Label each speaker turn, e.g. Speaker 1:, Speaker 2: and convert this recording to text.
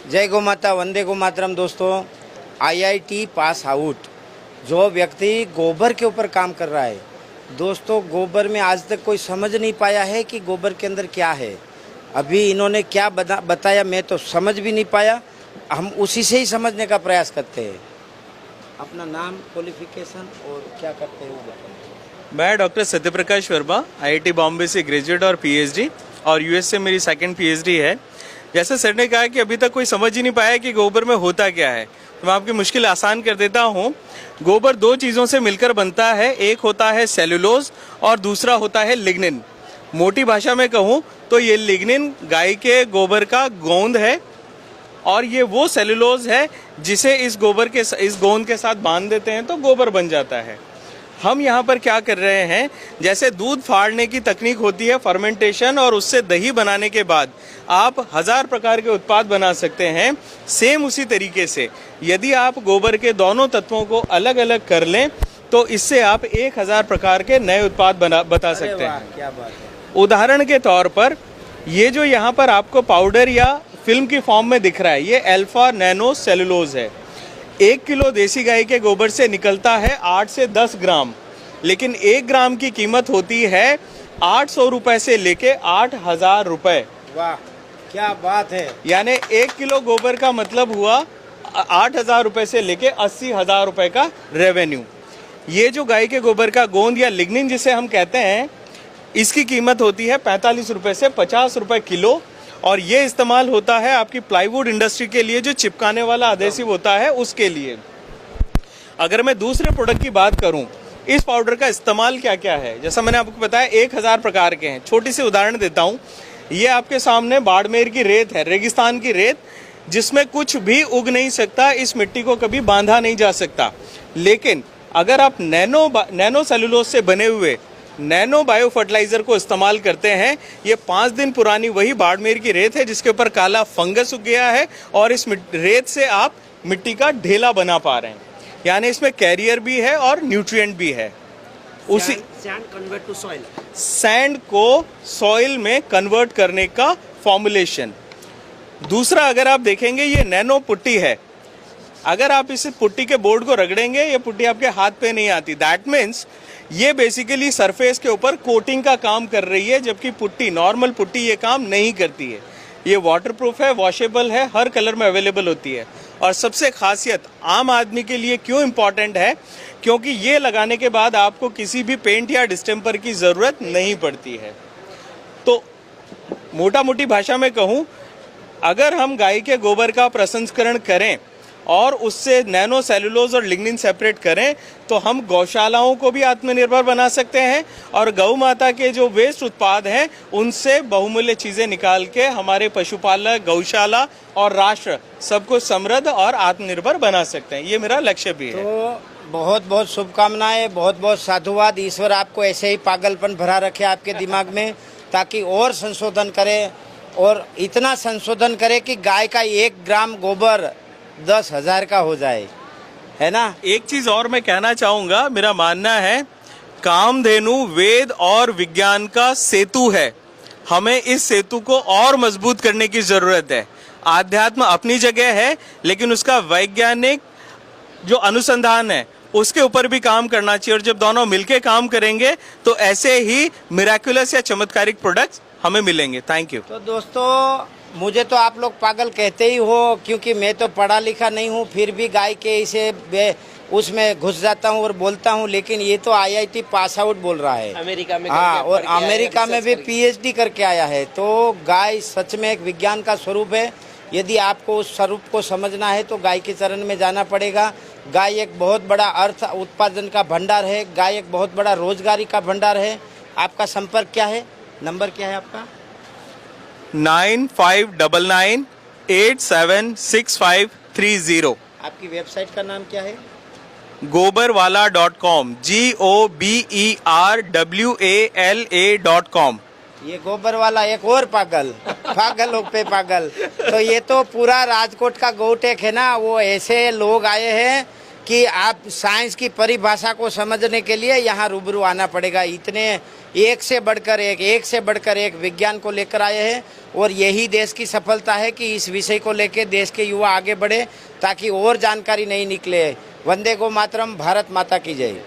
Speaker 1: जय गौ माता, वंदे गो मातरम। दोस्तों, आईआईटी पास आउट जो व्यक्ति गोबर के ऊपर काम कर रहा है, दोस्तों गोबर में आज तक कोई समझ नहीं पाया है कि गोबर के अंदर क्या है। अभी इन्होंने क्या बताया मैं तो समझ भी नहीं पाया, हम उसी से ही समझने का प्रयास करते हैं। अपना नाम, क्वालिफिकेशन और क्या करते हैं वो बताइए।
Speaker 2: मैं डॉक्टर सत्यप्रकाश वर्मा, आईआईटी बॉम्बे से ग्रेजुएट और पीएचडी, और यूएस से मेरी सेकंड पीएचडी है। जैसे सर ने कहा कि अभी तक कोई समझ ही नहीं पाया कि गोबर में होता क्या है, तो मैं आपकी मुश्किल आसान कर देता हूँ। गोबर दो चीज़ों से मिलकर बनता है, एक होता है सेलुलोज और दूसरा होता है लिग्निन। मोटी भाषा में कहूँ तो ये लिग्निन गाय के गोबर का गोंद है और ये वो सेलुलोज है जिसे इस गोंद के साथ बांध देते हैं तो गोबर बन जाता है। हम यहाँ पर क्या कर रहे हैं, जैसे दूध फाड़ने की तकनीक होती है फर्मेंटेशन, और उससे दही बनाने के बाद आप 1000 प्रकार के उत्पाद बना सकते हैं। सेम उसी तरीके से यदि आप गोबर के दोनों तत्वों को अलग अलग कर लें तो इससे आप 1000 प्रकार के नए उत्पाद बता सकते हैं।
Speaker 1: क्या बात है।
Speaker 2: उदाहरण के तौर पर ये जो यहाँ पर आपको पाउडर या फिल्म की फॉर्म में दिख रहा है, ये अल्फा नैनो सेलुलोज है। 1 किलो देसी गाय के गोबर से निकलता है 8 से 10 ग्राम, लेकिन 1 ग्राम की कीमत होती है 800 रुपए से लेके 8000 रुपए।
Speaker 1: वाह, क्या बात है।
Speaker 2: यानी 1 किलो गोबर का मतलब हुआ 8000 रुपए से लेके 80,000 रुपए का रेवेन्यू। ये जो गाय के गोबर का गोंद या लिग्निन जिसे हम कहते हैं, इसकी कीमत होती है 45 रुपए से 50 रुपए किलो, और ये इस्तेमाल होता है आपकी प्लाईवुड इंडस्ट्री के लिए, जो चिपकाने वाला अधेसिव होता है उसके लिए। अगर मैं दूसरे प्रोडक्ट की बात करूं, इस पाउडर का इस्तेमाल क्या क्या है, जैसा मैंने आपको बताया 1000 प्रकार के हैं। छोटी सी उदाहरण देता हूं, ये आपके सामने बाड़मेर की रेत है, रेगिस्तान की रेत, जिसमें कुछ भी उग नहीं सकता, इस मिट्टी को कभी बांधा नहीं जा सकता। लेकिन अगर आप नैनो सेलुलोज से बने हुए नैनो बायो फर्टिलाइजर को इस्तेमाल करते हैं, ये 5 दिन पुरानी वही बाड़मेर की रेत है जिसके ऊपर काला फंगस उग गया है, और इस रेत से आप मिट्टी का ढेला बना पा रहे हैं। यानी इसमें कैरियर भी है और न्यूट्रिएंट भी है। उसी
Speaker 1: sand convert to soil,
Speaker 2: sand को सॉइल में कन्वर्ट करने का फॉर्मुलेशन। दूसरा, अगर आप देखेंगे ये नैनो पुट्टी है, अगर आप इस पुट्टी के बोर्ड को रगड़ेंगे, ये पुट्टी आपके हाथ पे नहीं आती। दैट मीन्स ये बेसिकली सरफेस के ऊपर कोटिंग का काम कर रही है, जबकि पुट्टी, नॉर्मल पुट्टी ये काम नहीं करती है। ये वाटरप्रूफ है, वॉशेबल है, हर कलर में अवेलेबल होती है। और सबसे खासियत आम आदमी के लिए क्यों इम्पॉर्टेंट है, क्योंकि ये लगाने के बाद आपको किसी भी पेंट या डिस्टेम्पर की ज़रूरत नहीं पड़ती है। तो मोटा मोटी भाषा में कहूँ, अगर हम गाय के गोबर का प्रसंस्करण करें और उससे नैनो सेलुलोज और लिग्निन सेपरेट करें, तो हम गौशालाओं को भी आत्मनिर्भर बना सकते हैं, और गौ माता के जो वेस्ट उत्पाद हैं उनसे बहुमूल्य चीज़ें निकाल के हमारे पशुपालक, गौशाला और राष्ट्र सबको समृद्ध और आत्मनिर्भर बना सकते हैं। ये मेरा लक्ष्य भी है।
Speaker 1: तो बहुत बहुत शुभकामनाएं, बहुत बहुत साधुवाद। ईश्वर आपको ऐसे ही पागलपन भरा रखे आपके दिमाग में, ताकि और संशोधन करे, और इतना संशोधन करे कि गाय का 1 ग्राम गोबर 10,000 का हो जाए, है ना।
Speaker 2: एक चीज और मैं कहना चाहूंगा, मेरा मानना है कामधेनु वेद और विज्ञान का सेतु है। हमें इस सेतु को और मजबूत करने की जरूरत है। आध्यात्म अपनी जगह है, लेकिन उसका वैज्ञानिक जो अनुसंधान है उसके ऊपर भी काम करना चाहिए, और जब दोनों मिलके काम करेंगे तो ऐसे ही मिराकुलस या चमत्कारिक प्रोडक्ट्स हमें मिलेंगे। Thank you.
Speaker 1: तो दोस्तों, मुझे तो आप लोग पागल कहते ही हो, क्योंकि मैं तो पढ़ा लिखा नहीं हूँ, फिर भी गाय के इसे उसमें घुस जाता हूँ और बोलता हूँ। लेकिन ये तो आईआईटी पास आउट बोल रहा है,
Speaker 3: अमेरिका में।
Speaker 1: हाँ, और अमेरिका में भी पीएचडी करके आया है। तो गाय सच में एक विज्ञान का स्वरूप है। यदि आपको उस स्वरूप को समझना है तो गाय के चरण में जाना पड़ेगा। गाय एक बहुत बड़ा अर्थ उत्पादन का भंडार है, गाय एक बहुत बड़ा रोजगारी का भंडार है। आपका संपर्क क्या है, नंबर क्या है आपका?
Speaker 2: 9599876530।
Speaker 1: आपकी वेबसाइट का नाम क्या है?
Speaker 2: gobarwala.com, GOBERWALA.com।
Speaker 1: ये गोबर वाला एक और पागल पागल पे पागल। तो ये तो पूरा राजकोट का गोटेक है ना, वो ऐसे लोग आए हैं कि आप साइंस की परिभाषा को समझने के लिए यहाँ रूबरू आना पड़ेगा। इतने एक से बढ़कर एक विज्ञान को लेकर आए हैं और यही देश की सफलता है कि इस विषय को लेकर देश के युवा आगे बढ़े ताकि और जानकारी नहीं निकले। वंदे गो मातरम, भारत माता की जय।